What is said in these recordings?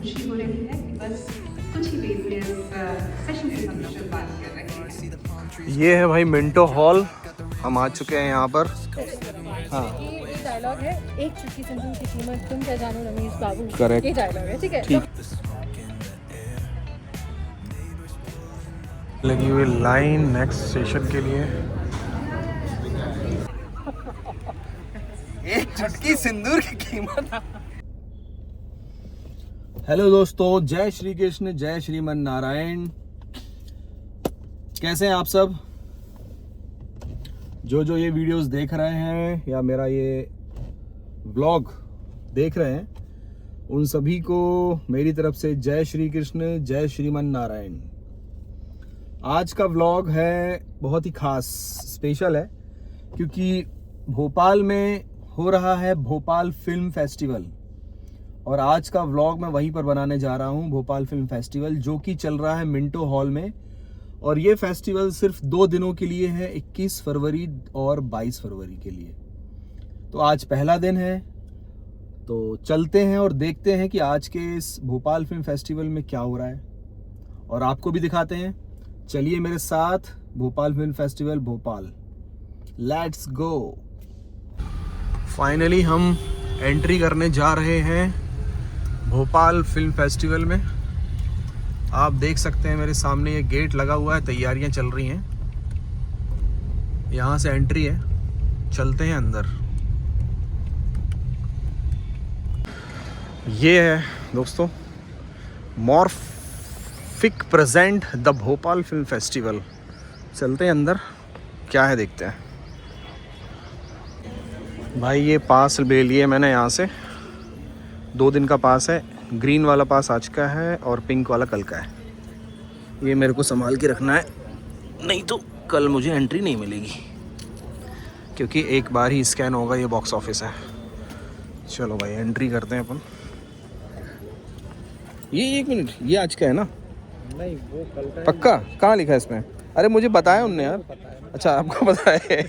खुशी हो रही है कि बस कुछ ही देर में सेशन की हम शुरुआत कर रहे हैं। ये है भाई मिंटो हॉल, हम आ चुके हैं यहाँ पर। हाँ ये डायलॉग है, एक चुटकी सिंदूर की कीमत तुम क्या जानो रमेश बाबू। Correct. ये डायलॉग है, ठीक है। लगी हुई लाइन नेक्स्ट स्टेशन के लिए। एक चुटकी सिंदूर की कीमत। हेलो दोस्तों, जय श्री कृष्ण, जय श्रीमन नारायण। कैसे हैं आप सब? जो ये वीडियोस देख रहे हैं या मेरा ये व्लॉग देख रहे हैं, उन सभी को मेरी तरफ से जय श्री कृष्ण, जय श्रीमन नारायण। आज का व्लॉग है बहुत ही खास, स्पेशल है, क्योंकि भोपाल में हो रहा है भोपाल फिल्म फेस्टिवल, और आज का व्लॉग मैं वहीं पर बनाने जा रहा हूं, भोपाल फिल्म फेस्टिवल, जो कि चल रहा है मिंटो हॉल में। और ये फेस्टिवल सिर्फ 2 दिनों के लिए है, 21 फरवरी और 22 फरवरी के लिए। तो आज पहला दिन है, तो चलते हैं और देखते हैं कि आज के इस भोपाल फिल्म फेस्टिवल में क्या हो रहा है, और आपको भी दिखाते हैं। चलिए मेरे साथ Bhopal film festival Bhopal, let's go. Finally हम एंट्री करने जा रहे हैं भोपाल फिल्म फेस्टिवल में। आप देख सकते हैं मेरे सामने ये गेट लगा हुआ है, तैयारियां चल रही हैं। यहाँ से एंट्री है, चलते हैं अंदर। ये है दोस्तों morphic present the Bhopal film festival. चलते हैं अंदर, क्या है देखते हैं। भाई ये पास ले लिए मैंने यहाँ से, 2 दिन का पास है। ग्रीन वाला पास आज का है और पिंक वाला कल का है। ये मेरे को संभाल के रखना है, नहीं तो कल मुझे एंट्री नहीं मिलेगी, क्योंकि एक बार ही स्कैन होगा। ये बॉक्स ऑफिस है। चलो भाई एंट्री करते हैं अपन। ये 1 मिनट, ये आज का है ना? नहीं, वो कल का पक्का? कहाँ लिखा है इसमें? अरे मुझे बताया उनने यार। अच्छा आपको पता है?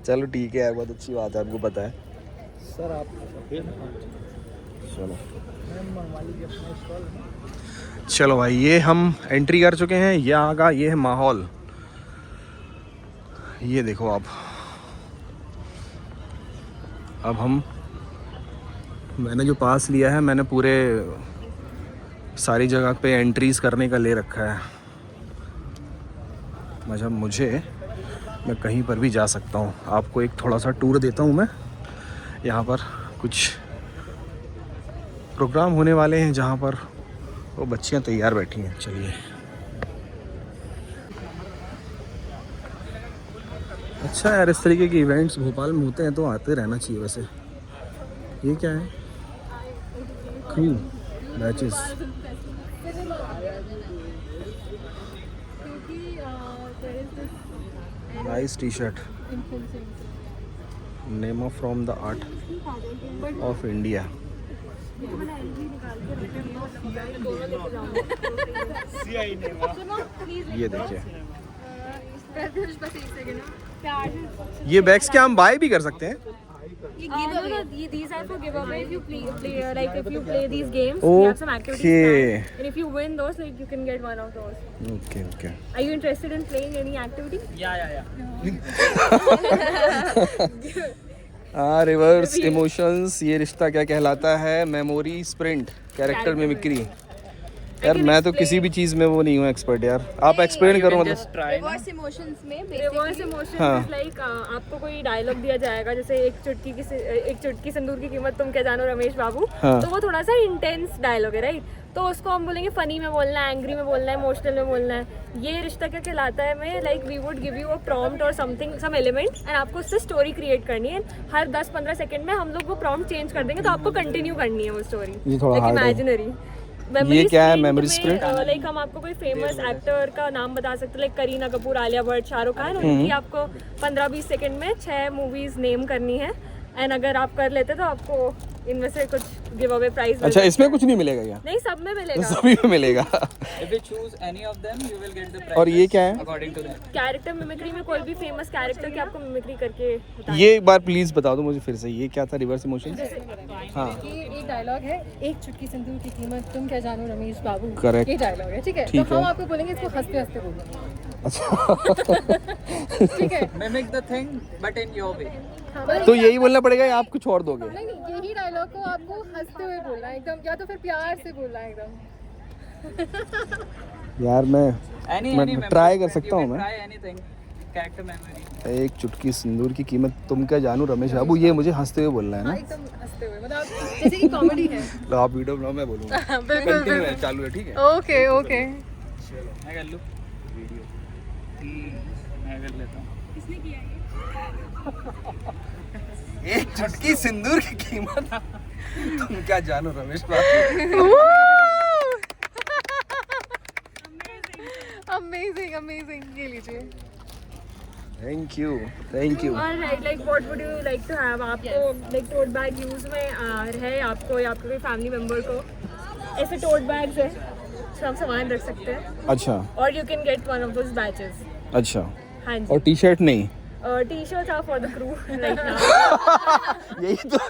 चलो ठीक है यार, बहुत अच्छी बात है, आपको पता है। सर आप चलो चलो भाई, ये हम एंट्री कर चुके हैं। यहाँ का ये है माहौल, ये देखो आप। अब मैंने जो पास लिया है, मैंने पूरे सारी जगह पे एंट्रीज करने का ले रखा है। मतलब मैं कहीं पर भी जा सकता हूँ। आपको एक थोड़ा सा टूर देता हूँ मैं। यहाँ पर कुछ प्रोग्राम होने वाले हैं जहाँ पर वो बच्चियाँ तैयार बैठी हैं। चलिए, अच्छा यार, इस तरीके के इवेंट्स भोपाल में होते हैं तो आते रहना चाहिए। वैसे ये क्या है? Crew batches, nice T shirt, name from the art of India. ये देखिए, ये बैग्स क्या हम बाय भी कर सकते हैं? These are for giveaway if you play like if you play these games. We have some activities planned. And if you win those, like you can get one of those. Okay. Are you interested in playing any activity? या reverse emotions, ये रिश्ता क्या कहलाता है? Memory sprint, character mimicry. यार मैं तो किसी भी चीज़ में वो नहीं हूँ एक्सपर्ट यार, आप एक्सप्लेन करो। मतलब रिवर्स इमोशंस इज लाइक आपको कोई डायलॉग दिया जाएगा, जैसे एक चुटकी सिंदूर की कीमत तुम क्या जानो रमेश बाबू। हाँ। तो वो थोड़ा सा इंटेंस डायलॉग है, राइट? तो उसको हम बोलेंगे फनी में बोलना है, एंग्री में बोलना है, इमोशनल में बोलना है। ये रिश्ता क्या कहलाता है में like we would give you a prompt और समथिंग, सम एलिमेंट, एंड आपको उससे स्टोरी क्रिएट करनी है। हर 10-15 सेकंड में हम लोग वो प्रॉम्प्ट चेंज कर देंगे, तो आपको कंटिन्यू करनी है वो स्टोरी, लाइक इमेजिनरी। ये क्या है मेमोरी स्प्रिंट? लाइक हम आपको कोई फेमस एक्टर का नाम बता सकते हैं, लाइक करीना कपूर, आलिया भट्ट, शाहरुख खान। उनकी आपको 15-20 सेकंड में 6 मूवीज नेम करनी है, एंड अगर आप कर लेते तो आपको इनमें से कुछ गिव अवे प्राइस। अच्छा, इसमें कुछ नहीं मिलेगा क्या? नहीं, सब में मिलेगा, सभी में मिलेगा। If you choose any of them, you will get the prize. और ये क्या है? According to them. Character mimicry में कोई भी फेमस कैरेक्टर की आपको मिमिक्री करके बताना। ये एक बार प्लीज बता दो मुझे फिर से, ये क्या था? Reverse emotion? हाँ कि एक डायलॉग है, एक चुटकी सिंदूर की कीमत तुम क्या जानो रमेश बाबू। Correct. ये डायलॉग है, ठीक है? ठीक तो हम है। आपको बोलेंगे इसको हंसते हंसते बोलो, अच्छा ठीक है? Mimic the thing, but in your way. हाँ, तो यही बोलना पड़ेगा या आप कुछ और दोगे? नहीं नहीं, यही डायलॉग को आपको हंसते हुए बोलना है एकदम, या तो फिर प्यार से बोलना है एकदम। यार मैं Any ट्राई कर memory, सकता you हूँ can मैं। try anything. Character memory. एक चुटकी सिंदूर की कीमत तुम क्या जानू रमेश बाबू, ये मुझे हंसते हुए बोलना है हाँ ना? एकदम हंसते हुए, मतलब आप- जैसे कि कॉमेडी है। लो आप वीडियो बनाओ, मैं बोलूँगा। बिल्कुल Continue है, बिल्कुल। चालू है, ठीक है? Okay okay. मैं कर लूँ वीडियो। मैं कर लेता हूँ। एक चुटकी सिंदूर की कीमत तुम क्या जानो रमेश बाबू। अमेजिंग अमेजिंग, ये लीजिए। Thank you, thank you. Alright, like what would you like to have? आपको like tote bag use में है आपको या आपके कोई फैमिली मेंबर को? ऐसे tote bags है, तो हम सामान रख सकते हैं। अच्छा Or you can get one of those badges. अच्छा, हाँ जी। और टी शर्ट नहीं? T-shirts are for the crew right now.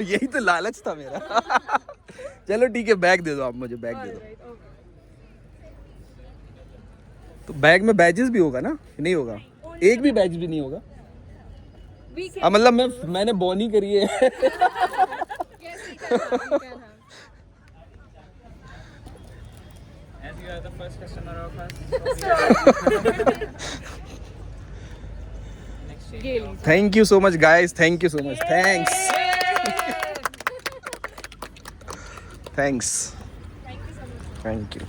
यही तो लालच था मेरा। चलो ठीक है, बैग दे दो आप मुझे, बैग दे दो। Alright, okay. तो बैग में बैजेस भी होगा ना? नहीं होगा, एक भी बैज भी नहीं होगा? We can. मतलब मैंने बोनी करी है। Yes, we can have. As you are the first customer of us. ये लीजिए। Thank you so much guys, thank you so much, thanks thanks thank you.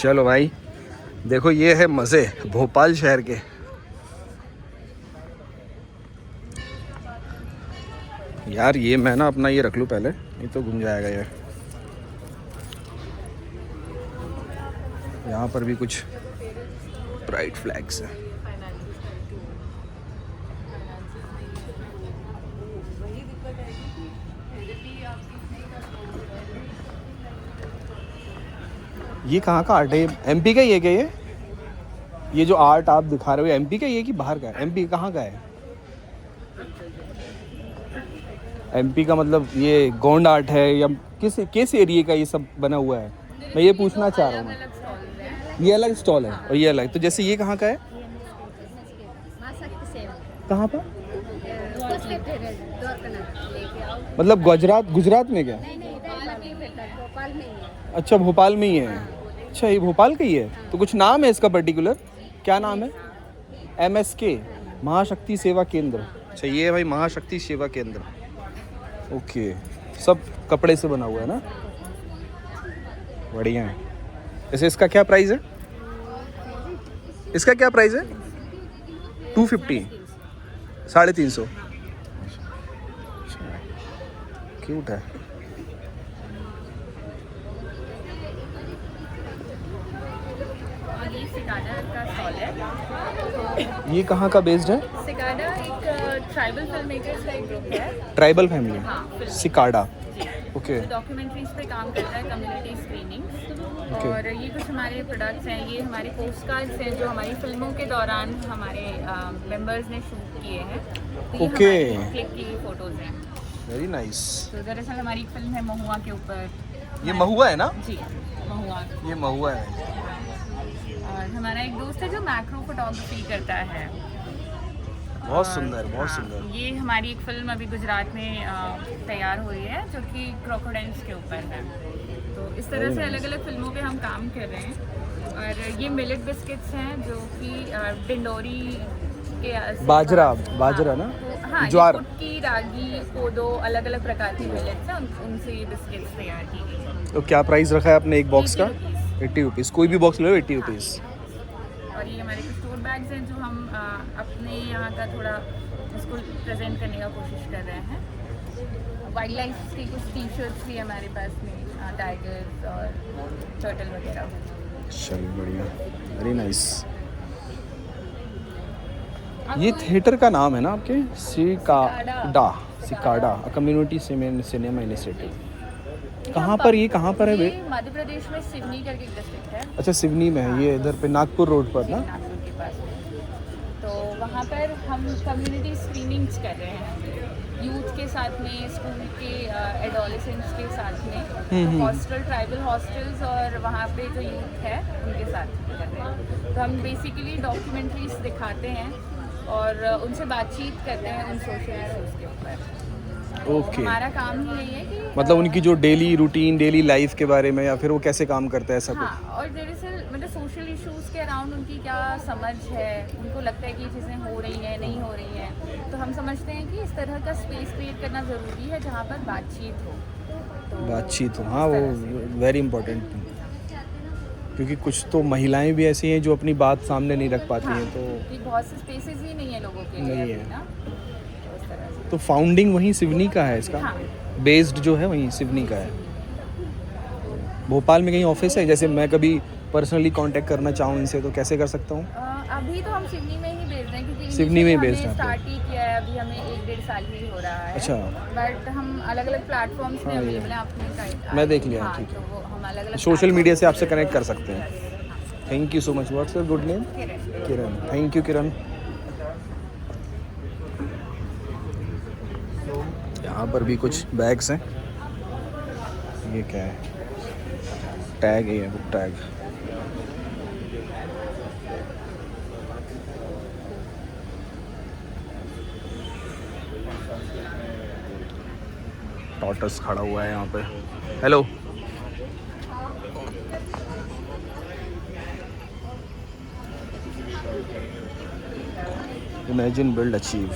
चलो भाई, देखो ये है मज़े भोपाल शहर के। यार ये मैं ना अपना ये रख लूँ पहले, नहीं तो घूम जाएगा ये। यहाँ पर भी कुछ प्राइड फ्लैग्स हैं। ये कहाँ का आर्ट है? एमपी का ही है क्या ये जो आर्ट आप दिखा रहे हो एमपी का ही है कि बाहर का है? एमपी कहाँ का है? एमपी का मतलब ये गोंड आर्ट है या किस एरिया का ये सब बना हुआ है? मैं ये पूछना चाह रहा हूँ। ये अलग स्टॉल है और ये अलग, तो जैसे ये कहाँ का है? कहाँ पर? मतलब गुजरात में क्या? अच्छा भोपाल में ही है। अच्छा ये भोपाल का ही है, तो कुछ नाम है इसका पर्टिकुलर? क्या नाम है? MSK महाशक्ति सेवा केंद्र। अच्छा ये है भाई महाशक्ति सेवा केंद्र। ओके, सब कपड़े से बना हुआ है ना? बढ़िया है। ऐसे इसका क्या प्राइस है? इसका क्या प्राइस है? 250, 350। क्यूट है। ये सिकाडा का स्टॉल है। ये कहाँ का बेस्ड है? सिकाडा एक ट्राइबल फिल्म मेकर्स का एक ग्रुप है। ट्राइबल फैमिली, हाँ, सिकाडा। ओके, डॉक्यूमेंट्रीज पे काम करता है, कम्युनिटी स्क्रीनिंग। Okay. और ये कुछ हमारे प्रोडक्ट्स हैं, ये हमारे पोस्ट कार्ड्स हैं जो हमारी फिल्मों के दौरान हमारे मेंबर्स ने शूट किए हैं। तो ये Okay. हमारी क्लिक की फोटोज हैं। Very nice. तो दरअसल हमारी एक फिल्म है महुआ के ऊपर। ये महुआ है ना? जी, महुआ। ये महुआ है। और हमारा एक दोस्त है जो मैक्रो फोटोग्राफी करता है। बहुत और, सुंदर, बहुत हाँ, सुंदर। ये हमारी एक फिल्म अभी गुजरात में तैयार हुई है जो कि क्रोकोडाइल्स के ऊपर है। तो इस तरह से अलग अलग फिल्मों पे हम काम कर रहे हैं। और ये मिलेट बिस्किट्स हैं जो कि डिंडोरी के बाजरा ना? हाँ, ज्वार। कुटकी, रागी, कोदो, अलग अलग प्रकार की मिलेट्स हैं, उनसे ये बिस्किट्स तैयार की गई हैं। तो क्या प्राइस रखा है आपने एक बॉक्स का? 80 80 रुपीज़। कोई भी बॉक्स ले लो 80 रुपीज़। और ये हमारे कुछ टोट बैग्स हैं जो हम अपने यहाँ का थोड़ा उसको प्रेजेंट करने का कोशिश कर रहे हैं। वाइल्ड लाइफ की कुछ टी शर्ट्स भी हमारे पास में, टाइगर्स और टर्टल वगैरह। चलो बढ़िया, वेरी नाइस। ये थिएटर का नाम है ना आपके? Cicada community cinema initiative. कहाँ पर ये कहाँ पर है बे? ये मध्य प्रदेश में सिवनी करके एक डिस्ट्रिक्ट है, अच्छा सिवनी में है ये, इधर पे नागपुर रोड पर ना? नागपुर के पास में। तो वहाँ पर हम कम्युनिटी स्क्रीनिंग्स कर रहे हैं। यूथ के साथ में, स्कूल के एडोलेसेंट्स के साथ में, हॉस्टल, ट्राइबल हॉस्टल्स और वहाँ पे जो यूथ है उनके साथ कर रहे हैं। तो हम बेसिकली डॉक्यूमेंट्रीज दिखाते हैं और उनसे बातचीत करते हैं उन सोशल इश्यूज़ के ऊपर। ओके, हमारा काम ही यही है कि मतलब उनकी जो डेली रूटीन, डेली लाइफ के बारे में, या फिर वो कैसे काम करता है सब कुछ। हाँ, और दरअसल मतलब सोशल इश्यूज़ के अराउंड उनकी क्या समझ है, उनको लगता है कि ये चीज़ें हो रही हैं, नहीं हो रही हैं, तो हम समझते हैं कि इस तरह का स्पेस क्रिएट करना ज़रूरी है जहाँ पर बातचीत हो। तो बातचीत हो, हाँ, वो वेरी इंपॉर्टेंट, क्योंकि कुछ तो महिलाएं भी ऐसी हैं जो अपनी बात सामने नहीं रख पाती हैं। तो कि बहुत से स्पेसेस ही नहीं है लोगों के लिए नहीं अभी है। ना, तो उस तरह से। तो फाउंडिंग वहीं सिवनी का है इसका, हाँ। बेस्ड जो है वहीं सिवनी का है। भोपाल में कहीं ऑफिस है, जैसे मैं कभी पर्सनली कांटेक्ट करना चाहूँ इनसे तो कैसे कर सकता हूँ? अभी तो हम सिवनी में ही बेच रहे हैं क्योंकि सिवनी में ही बेच हमने रहे हैं आप स्टार्ट ही किया है, अभी हमें 1-1.5 साल ही हो रहा है। अच्छा। बट हम अलग अलग प्लेटफॉर्म्स में हाँ, अवेलेबल हैं अपने साइट। मैं देख लिया, हाँ, ठीक है। तो वो हम अलग अलग सोशल मीडिया से आपसे कनेक्ट कर सकते हैं। Thank you so much. What's your good name? Kiran. Thank you Kiran. यहाँ पर भी कुछ बैग्स हैं। ये क्या है? टैग है, बुक टैग। टॉर्टस खड़ा हुआ है यहाँ पे। Hello. Imagine, build, achieve.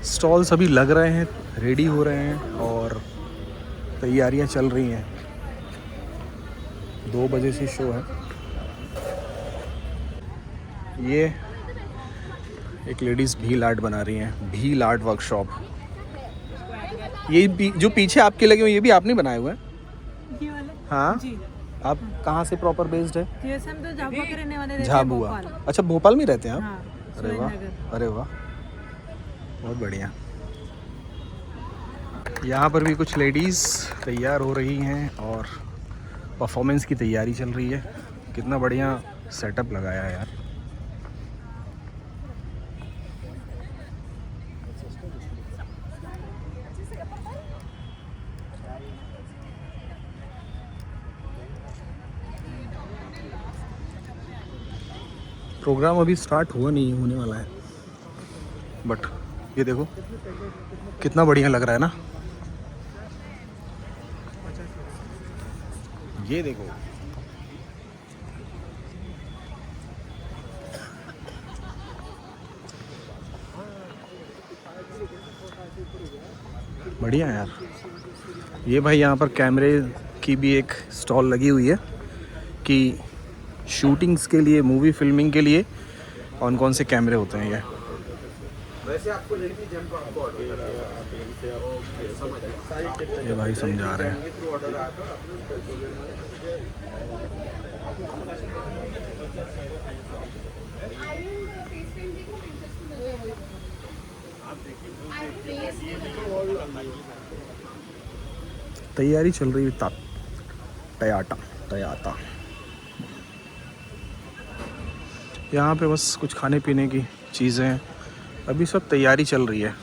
Stall सभी लग रहे हैं, रेडी हो रहे हैं और तैयारियां चल रही हैं। 2 बजे से शो है। ये एक लेडीज़ भील आर्ट बना रही हैं, भील आर्ट वर्कशॉप। ये जो पीछे आपके लगे हुए ये भी आपने बनाए हुए हैं? ये वाले? हाँ जी। आप कहाँ से प्रॉपर बेस्ड है? हम तो झाबुआ के रहने वाले रहते हैं, झाबुआ। भोपाल। अच्छा, भोपाल में रहते हैं आप? हाँ, अरे वाह, सुरेंद्रनगर। अरे वाह, बहुत बढ़िया। यहाँ पर भी कुछ लेडीज़ तैयार हो रही हैं और परफॉर्मेंस की तैयारी चल रही है। कितना बढ़िया सेटअप लगाया है यार। प्रोग्राम अभी स्टार्ट हुआ नहीं, होने वाला है, बट ये देखो कितना बढ़िया लग रहा है ना। ये देखो, बढ़िया है यार। ये भाई यहाँ पर कैमरे की भी एक स्टॉल लगी हुई है कि शूटिंग्स के लिए, मूवी फिल्मिंग के लिए कौन कौन से कैमरे होते हैं। ये ये भाई समझा रहे हैं। तैयारी चल रही है, टयाटा। यहाँ पे बस कुछ खाने पीने की चीज़ें हैं, अभी सब तैयारी चल रही है।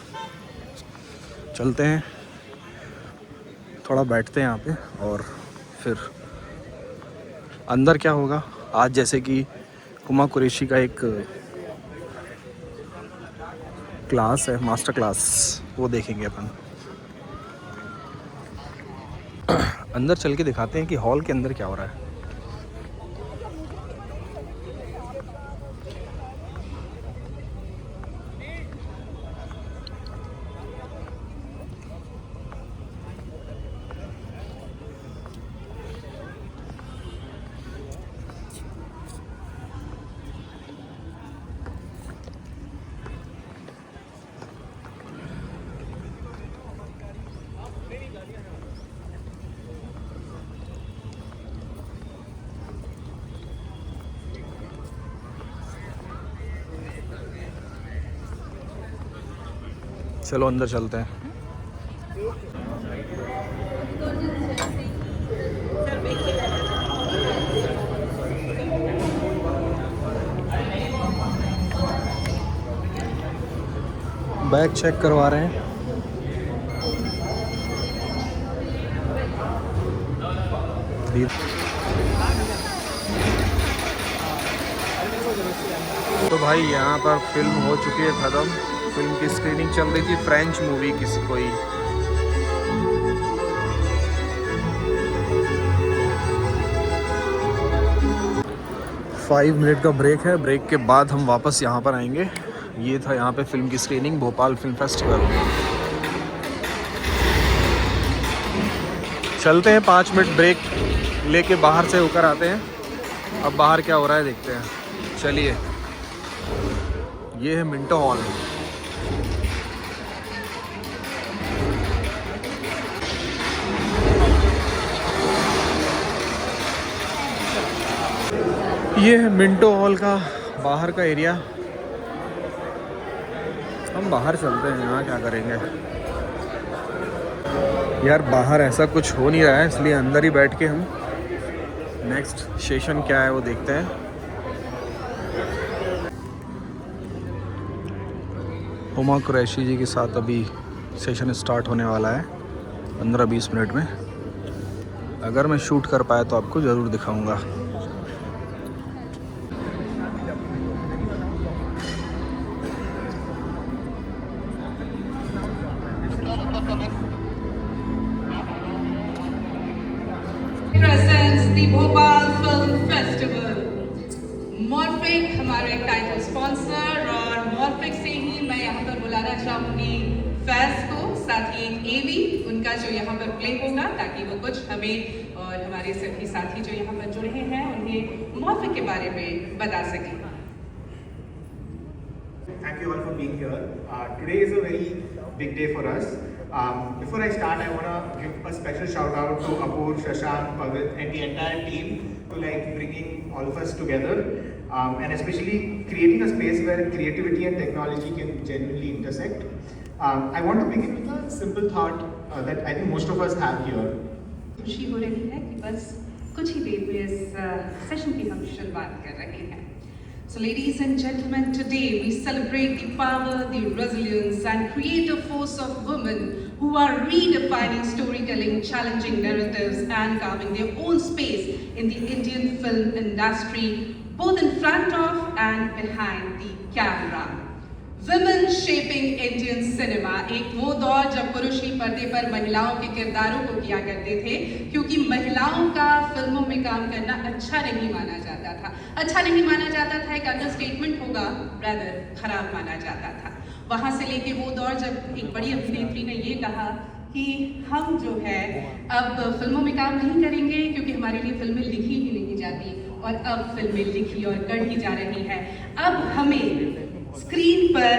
चलते हैं, थोड़ा बैठते हैं यहाँ पे और फिर अंदर क्या होगा आज, जैसे कि हुमा कुरैशी का एक क्लास है, मास्टर क्लास, वो देखेंगे अपन। अंदर चल के दिखाते हैं कि हॉल के अंदर क्या हो रहा है। चलो अंदर चलते हैं। बैग चेक करवा रहे हैं। तो भाई यहाँ पर फिल्म हो चुकी है ख़त्म। फिल्म की स्क्रीनिंग चल रही थी, फ्रेंच मूवी किसी कोई। फाइव मिनट का ब्रेक है। ब्रेक के बाद हम वापस यहाँ पर आएंगे। ये था यहाँ पे फिल्म की स्क्रीनिंग, भोपाल फिल्म फेस्टिवल। चलते हैं, 5 मिनट ब्रेक लेके बाहर से होकर आते हैं। अब बाहर क्या हो रहा है देखते हैं, चलिए। ये है मिंटो हॉल। ये है मिंटो हॉल का बाहर का एरिया। हम बाहर चलते हैं, यहाँ क्या करेंगे यार, बाहर ऐसा कुछ हो नहीं रहा है, इसलिए अंदर ही बैठ के हम नेक्स्ट सेशन क्या है वो देखते हैं। हुमा कुरैशी जी के साथ अभी सेशन स्टार्ट होने वाला है 15-20 मिनट में। अगर मैं शूट कर पाया तो आपको ज़रूर दिखाऊंगा। presents the Bhopal Film Festival. Morphic हमारा एक टाइटल स्पॉन्सर, और Morphic से ही मैं यहाँ पर बुलाना चाहूँगी फैज को, साथ ही एवी उनका जो यहाँ पर प्ले होगा, ताकि वो कुछ हमें और हमारे सभी साथी जो यहाँ पर जुड़े हैं उन्हें Morphic के बारे में बता सकें। Thank you all for being here. Today is a very big day for us. Before I start, I want to give a special shout out to Apur, Shashank, Pavit and the entire team to bringing all of us together, and especially creating a space where creativity and technology can genuinely intersect. I want to begin with a simple thought that I think most of us have here. खुशी हो रही है कि बस कुछ ही देर में इस session की हम शुरुआत कर रहे हैं। So ladies and gentlemen, today we celebrate the power, the resilience and creative force of women who are redefining storytelling, challenging narratives and carving their own space in the Indian film industry, both in front of and behind the camera. Women shaping Indian cinema, एक वो दौर जब पुरुष ही पर्दे पर महिलाओं के किरदारों को किया करते थे, क्योंकि महिलाओं का फिल्मों में काम करना अच्छा नहीं माना जाता था। अच्छा नहीं माना जाता था एक अंडरस्टेटमेंट होगा, रादर खराब माना जाता था। वहाँ से लेके वो दौर जब एक बड़ी अभिनेत्री ने ये कहा कि हम जो है अब फिल्मों में काम नहीं करेंगे, क्योंकि हमारे लिए फिल्में लिखी ही नहीं जाती, और अब फिल्में लिखी और गढ़ी जा रही हैं। अब हमें स्क्रीन पर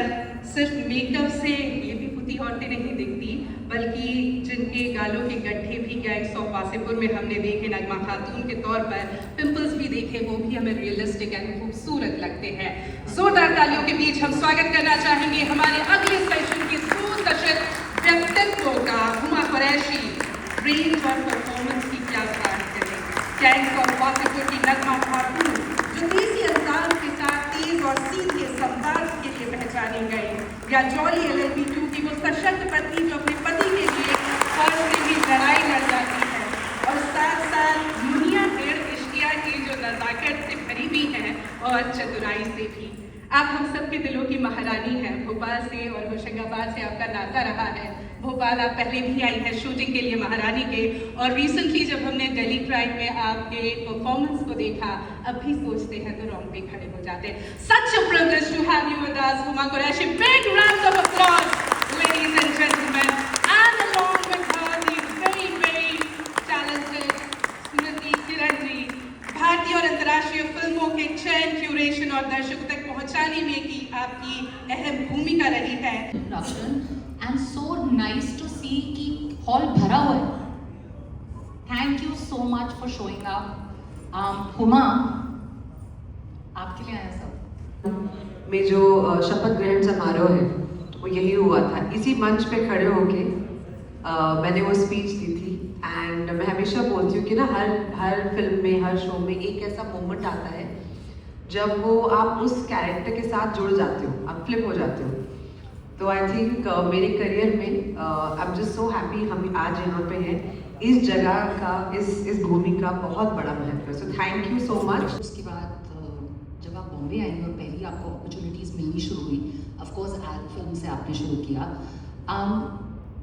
सिर्फ मेकअप से ये पुती औरतें नहीं दिखती, बल्कि जिनके गालों के गड्ढे भी गैंग्स ऑफ वासेपुर में हमने देखे, नगमा खातून के तौर पर पिंपल्स भी देखे, वो भी हमें रियलिस्टिक एंड खूबसूरत लगते हैं। जोरदार तालियों के बीच हम स्वागत करना चाहेंगे हमारे अगले सेशन के सुसज्जित व्यक्तित्व का, हुमा कुरैशी। रेंज और परफॉर्मेंस की क्या बात करें, गैंग्स ऑफ वासेपुर की नगमा खातून जो देसी अंदाज के साथ तेज और सीधे संवाद के लिए पहचानी गई, या जॉली LLB2 की वो सशक्त पत्नी जो अपने पति के लिए फर्ज से भी लड़ाई लड़ जाती है, और साथ साथ मुनिया डेढ़ इश्किया की जो नज़ाकत से भरी हुई है और चतुराई से भी। आप हम सबके दिलों की महारानी हैं। भोपाल से और होशंगाबाद से आपका नाता रहा है। भोपाल आप पहले भी आई हैं शूटिंग के लिए महारानी के, और रिसेंटली जब हमने दिल्ली प्राइड में आपके परफॉर्मेंस को देखा, अब भी सोचते हैं तो रोंगटे खड़े हो जाते हैं। Such a privilege to have you with us, Huma Qureshi. Big round of applause, ladies and gentlemen. And along with her, the very, very talented Smriti Kiran ji, भारतीय और अंतर्राष्ट्रीय फिल्मों के चयन, क्यूरेशन और दर्शकों तक पहुंचाने में की आपकी अहम भूमिका रही है। And so nice to see कि हॉल भरा हुआ है। Thank you so much for showing up. Huma, आपके लिए आया सब। में जो शपथ ग्रहण समारोह है वो यही हुआ था। इसी मंच पे खड़े होके मैंने वो स्पीच दी थी, एंड मैं हमेशा बोलती हूँ कि ना हर फिल्म में, हर शो में एक ऐसा मोमेंट आता है जब वो आप उस कैरेक्टर के साथ जुड़ जाते हो, आप फ्लिप हो जाते हो। तो आई थिंक मेरे करियर में I am just so happy हम आज यहाँ पे हैं। इस जगह का इस भूमि का बहुत बड़ा महत्व है, so thank you so much. उसके बाद जब आप बॉम्बे आई और पहली आपको अपॉर्चुनिटीज़ मिलनी शुरू हुई, ऑफ कोर्स एड फिल्म से आपने शुरू किया।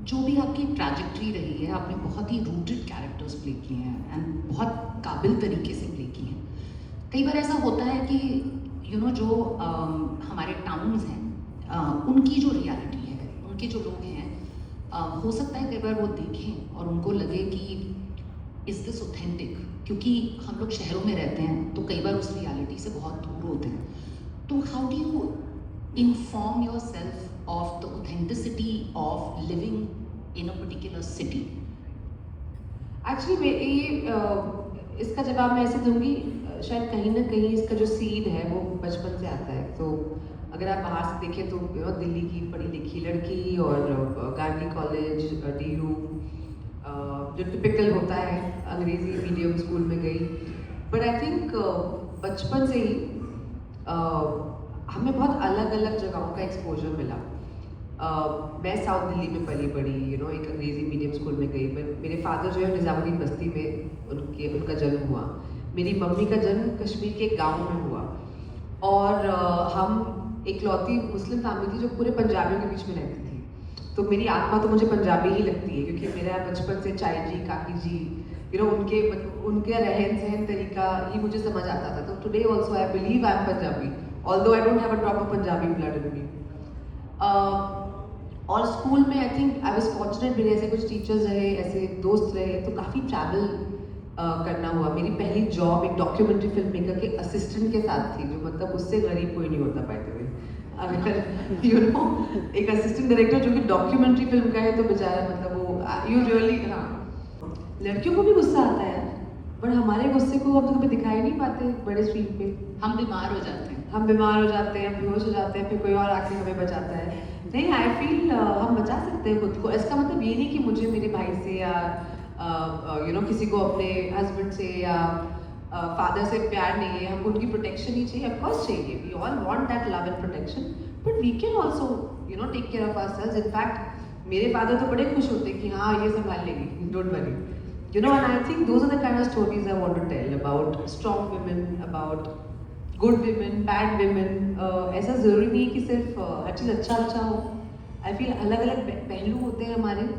जो भी आपकी ट्रैजेक्टरी रही है, आपने बहुत ही रूटेड कैरेक्टर्स प्ले किए हैं एंड बहुत काबिल तरीके से प्ले किए हैं। कई बार ऐसा होता है कि जो हमारे टाउन्स हैं, उनकी जो रियलिटी है, उनके जो लोग हैं, हो सकता है कई बार वो देखें और उनको लगे कि इज़ दिस ऑथेंटिक, क्योंकि हम लोग शहरों में रहते हैं तो कई बार उस रियलिटी से बहुत दूर होते हैं। तो how do you inform your self of the authenticity of living in a particular city? Actually मैं ये इसका जवाब मैं ऐसे दूंगी, शायद कहीं ना कहीं इसका जो सीड है वो बचपन से आता है। तो अगर आप बाहर से देखें तो दिल्ली की पढ़ी लिखी लड़की और गांधी कॉलेज, डीयू, जो टिपिकल होता है, अंग्रेजी मीडियम स्कूल में गई। बट आई थिंक बचपन से ही हमें बहुत अलग अलग जगहों का एक्सपोजर मिला। मैं साउथ दिल्ली में पली बड़ी, एक अंग्रेजी मीडियम स्कूल में गई। मेरे फादर जो है निज़ामुद्दीन बस्ती में उनका जन्म हुआ। मेरी मम्मी का जन्म कश्मीर के एक गाँव में हुआ। और हम इकलौती मुस्लिम फैमिली थी जो पूरे पंजाबियों के बीच में रहती थी। तो मेरी आत्मा तो मुझे पंजाबी ही लगती है, क्योंकि मेरा बचपन से चाई जी, काकी जी, उनके रहन सहन तरीका ही मुझे समझ आता था। तो today also I believe I am Punjabi, although I don't have a drop of Punjabi blood in me. और स्कूल में I think I was fortunate, मेरे ऐसे कुछ टीचर्स रहे, ऐसे दोस्त रहे, तो काफ़ी ट्रैवल करना हुआ। मेरी पहली जॉब एक डॉक्यूमेंट्री फिल्म मेकर के असिस्टेंट के साथ थी, जो मतलब उससे गरीब कोई नहीं होता पाते हुए। अगर एक असिस्टेंट डायरेक्टर जो कि डॉक्यूमेंट्री फिल्म का है, तो बेचारा मतलब वो यू रियली, हाँ, लड़कियों को भी गुस्सा आता है, बट हमारे गुस्से को अब तो कभी दिखाई नहीं पाते बड़े स्क्रीन पे। हम बीमार हो जाते हैं, हम बेहोश हो जाते हैं, फिर कोई और आके हमें बचाता है। नहीं, आई फील हम बचा सकते हैं खुद को। इसका मतलब ये नहीं कि मुझे मेरे भाई से या किसी को अपने हस्बैंड से या फादर से प्यार नहीं है, हमको उनकी प्रोटेक्शन ही चाहिए। ऑफ कोर्स चाहिए, we all want that love and protection, but we can also take care of ourselves. In fact मेरे फादर तो बड़े खुश होते कि हाँ, ये संभाल लेगी, don't worry, and I think those are the kind of stories I want to tell about strong women, about good women, bad women. ऐसा ज़रूरी नहीं कि सिर्फ हर चीज़ अच्छा हो। आई फील अलग अलग पहलू होते हैं हमारे।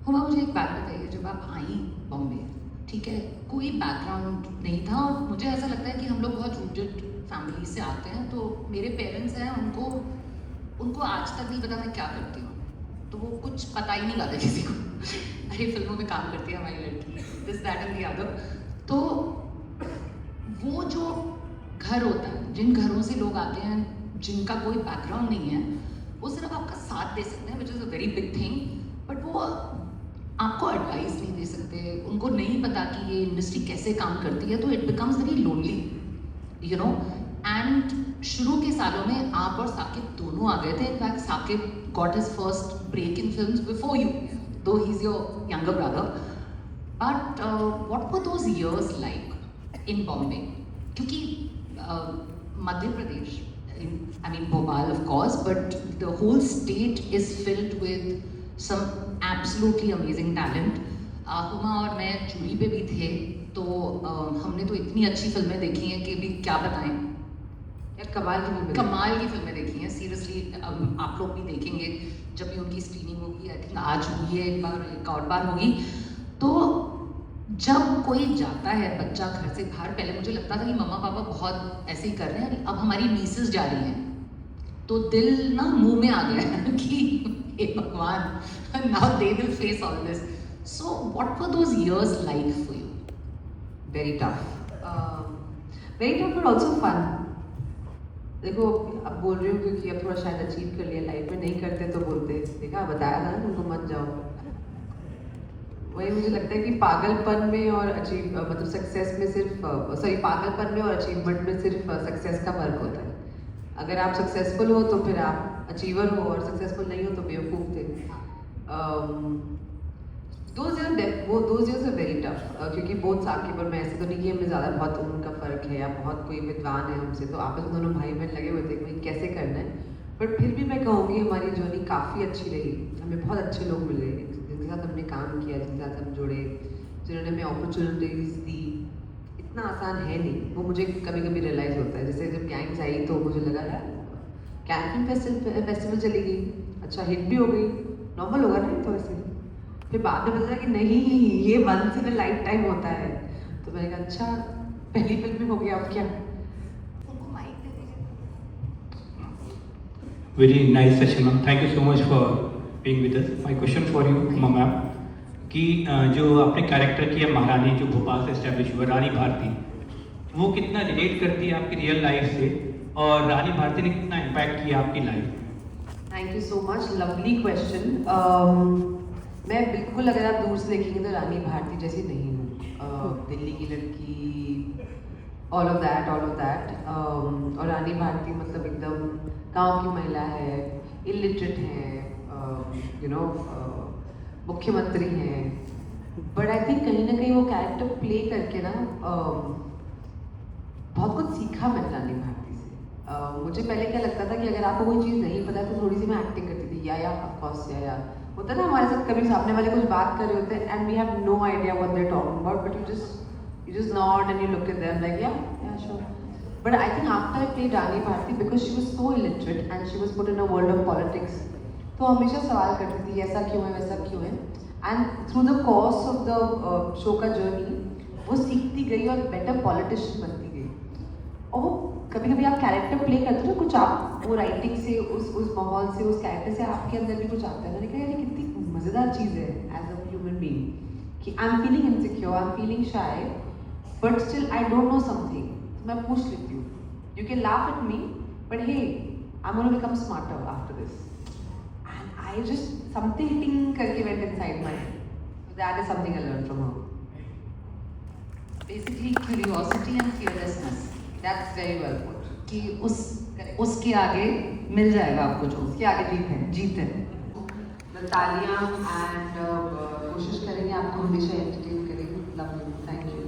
हुमा, मुझे एक बात बताइए, जब आप आई बॉम्बे, ठीक है, कोई बैकग्राउंड नहीं था और मुझे ऐसा लगता है कि हम लोग बहुत रूटेड फैमिली से आते हैं। तो मेरे पेरेंट्स हैं, उनको आज तक नहीं पता मैं क्या करती हूँ, तो वो कुछ पता ही नहीं पाता किसी को। अरे फिल्मों में काम करती है हमारी लड़की, this that and the other. तो वो जो घर होता है, जिन घरों से लोग आते हैं, जिनका कोई बैकग्राउंड नहीं है, वो सिर्फ आपका साथ दे सकते हैं, which is a very big thing, but वो आपको एडवाइस नहीं दे सकते। उनको नहीं पता कि ये इंडस्ट्री कैसे काम करती है, तो it becomes very lonely, and शुरू के सालों में आप और साकिब दोनों आ गए थे। In fact Saqib got his first break in films before you, though he is your younger brother. But what were those years like in Bombay? क्योंकि मध्य प्रदेश, I mean Bhopal of course, but the whole state is filled with some absolutely amazing talent. Huma और मैं jury पे भी थे, तो हमने तो इतनी अच्छी फिल्में देखी हैं कि अभी क्या बताएं। यार कमाल की फिल्में देखी हैं, सीरियसली। आप लोग भी देखेंगे जब भी उनकी स्क्रीनिंग होगी, आई थिंक आज हुई है, एक और बार होगी। तो जब कोई जाता है बच्चा घर से बाहर, पहले मुझे लगता था कि मम्मा पापा बहुत ऐसे ही कर रहे हैं, अब हमारी नीसेस जा रही हैं, तो दिल ना मुंह में आ गया है कि हे भगवान, now they will face all this. So what were those years like for you? Very tough but also fun. देखो, अब बोल रही हूँ क्योंकि अब थोड़ा शायद अचीव कर लिया लाइफ में, नहीं करते तो बोलते, देखा बताया था ना तुमको, मत जाओ। वही मुझे लगता है कि पागलपन में और मतलब सक्सेस में सिर्फ पागलपन में और अचीवमेंट में सिर्फ सक्सेस का फर्क होता है। अगर आप सक्सेसफुल हो तो फिर आप अचीवर हो, और सक्सेसफुल नहीं हो तो बेवकूफ़ थे। Those years are very tough, क्योंकि बहुत साकिब और मैं, ऐसे तो नहीं कि हमें ज़्यादा बहुत उनका फ़र्क है या बहुत कोई विद्वान है हमसे, तो आपस में दोनों भाई बहन लगे हुए थे कि कैसे करना है। बट फिर भी मैं कहूँगी हमारी जर्नी काफ़ी अच्छी रही, हमें बहुत अच्छे लोग मिले जिनके साथ हमने काम किया, जिनके साथ हम जुड़े, जिन्होंने हमें अपॉर्चुनिटीज़ दी। इतना आसान है नहीं, वो मुझे कभी कभी रियलाइज़ होता है। जैसे जब गैंग्स आई तो मुझे लगा यार कैन फिल्म फेस्टिवल चली गई, अच्छा हिट भी हो गई, नॉर्मल होगा ना तो ऐसे। फिर बाद में पता कि नहीं, ये once in a lifetime होता है। तो मैंने कहा अच्छा पहली फिल्म में हो गया, अब क्या। Very nice session, ma'am. Thank you so much for being with us. My question for you, ma'am, कि जो आपने कैरेक्टर किया महारानी जो भोपाल से एस्टेब्लिश हुआ रानी भारती, वो कितना रिलेट करती है आपकी रियल लाइफ से और रानी भारती ने कितना इम्पैक्ट किया आपकी life? Thank you so much, lovely question. मैं बिल्कुल अगर आप दूर से देखेंगे तो रानी भारती जैसी नहीं हूँ। दिल्ली की लड़की, ऑल ऑफ दैट। और रानी भारती मतलब एकदम गांव की महिला है, इलिटरेट है, मुख्यमंत्री हैं। बट आई थिंक कहीं ना कहीं वो कैरेक्टर प्ले करके ना बहुत कुछ सीखा मैंने रानी भारती से। मुझे पहले क्या लगता था कि अगर आपको कोई चीज़ नहीं पता तो थोड़ी सी मैं एक्टिंग करती थी, या ऑफ कोर्स या होता ना हमारे साथ कभी सामने वाले कुछ बात कर रहे होते हैं and we have no idea what they are talking about, but you just nod and you look at them like yeah sure. But I think after I played Rani Bharti, because she was so illiterate and she was put in a world of politics, तो हमेशा सवाल करती थी ऐसा क्यों है वैसा क्यों है। And through the course of the show का journey, वो सीखती गई और better politician बनती गई। और वो कभी कभी आप कैरेक्टर प्ले करते हो ना, कुछ आप वो राइटिंग से उस माहौल से उस कैरेक्टर से आपके अंदर भी कुछ आता है। मैंने कहा यार ये कितनी मज़ेदार चीज़ है एज अ ह्यूमन बीइंग कि I am feeling insecure, I am feeling shy, but still I don't know something. मैं पूछ लेती हूँ, you can laugh at me but hey I am gonna become smarter after this, and I just something thing करके went inside my head. So that is something I learn from her. Basically curiosity and fearlessness, that's very well put. कि उसके आगे मिल जाएगा आपको, जो उसके आगे जीत है। तालियां एंड कोशिश करेंगे आपको हमेशा एंटरटेन करेंगे। Love you, thank you.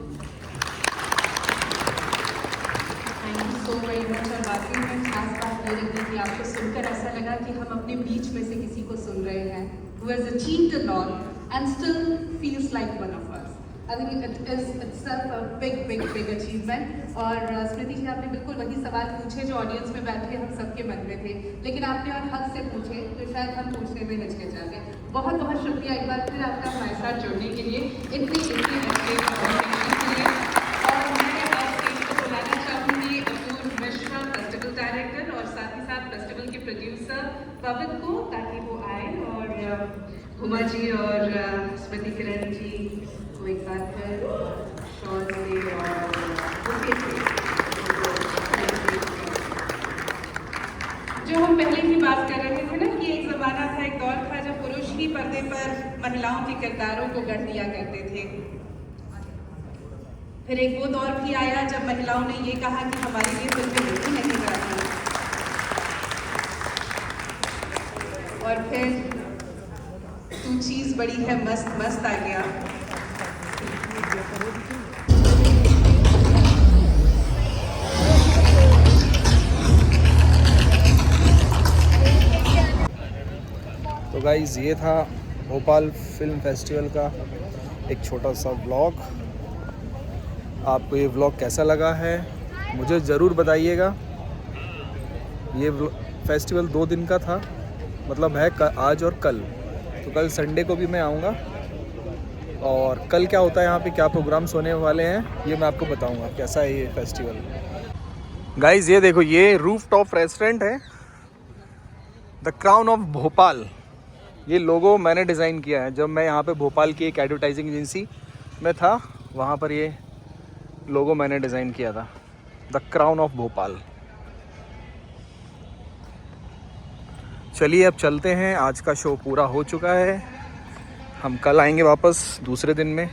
So very much. और वाकई में खास बात ये रही कि आपको सुनकर ऐसा लगा कि हम अपने बीच में से किसी को सुन रहे हैं who has achieved a lot and still feels like one of us. I think it is itself a big achievement. और स्मृति जी आपने बिल्कुल वही सवाल पूछे जो ऑडियंस में बैठे हम सबके मन में थे, लेकिन आपने और हक से पूछे तो शायद हम पूछने में हिचकिचा गए। बहुत बहुत शुक्रिया एक बार फिर आपका हमारे साथ जुड़ने के लिए, इतनी अच्छे के लिए। और मैं आज स्टेज को बुलाना चाहूँगी अपूर्व मिश्रा, फेस्टिवल डायरेक्टर और साथ ही साथ फेस्टिवल के प्रोड्यूसर पवित्र को, ताकि वो आए और हुमा जी और स्मृति किरण जी को एक बार फिर शॉल से और बुके से जो हम पहले ही बात कर रहे थे ना कि एक ज़माना था, एक दौर था जब पुरुष ही पर्दे पर महिलाओं के किरदारों को गढ़ दिया करते थे। फिर एक वो दौर भी आया जब महिलाओं ने ये कहा कि हमारे लिए फिल्में बिल्कुल नहीं करती। और फिर तू चीज़ बड़ी है मस्त मस्त आ गया। तो गाइज़ ये था भोपाल फिल्म फेस्टिवल का एक छोटा सा व्लॉग। आपको ये व्लॉग कैसा लगा है मुझे ज़रूर बताइएगा। ये फेस्टिवल 2 दिन का था, मतलब है आज और कल। तो कल संडे को भी मैं आऊँगा और कल क्या होता है यहाँ पे, क्या प्रोग्राम्स होने वाले हैं ये मैं आपको बताऊँगा कैसा है ये फेस्टिवल। गाइज़ ये देखो, ये रूफ टॉप रेस्टोरेंट है, द क्राउन ऑफ भोपाल। ये लोगो मैंने डिज़ाइन किया है। जब मैं यहाँ पे भोपाल की एक एडवर्टाइजिंग एजेंसी में था, वहाँ पर ये लोगो मैंने डिज़ाइन किया था, द क्राउन ऑफ भोपाल। चलिए अब चलते हैं, आज का शो पूरा हो चुका है। हम कल आएंगे वापस दूसरे दिन में।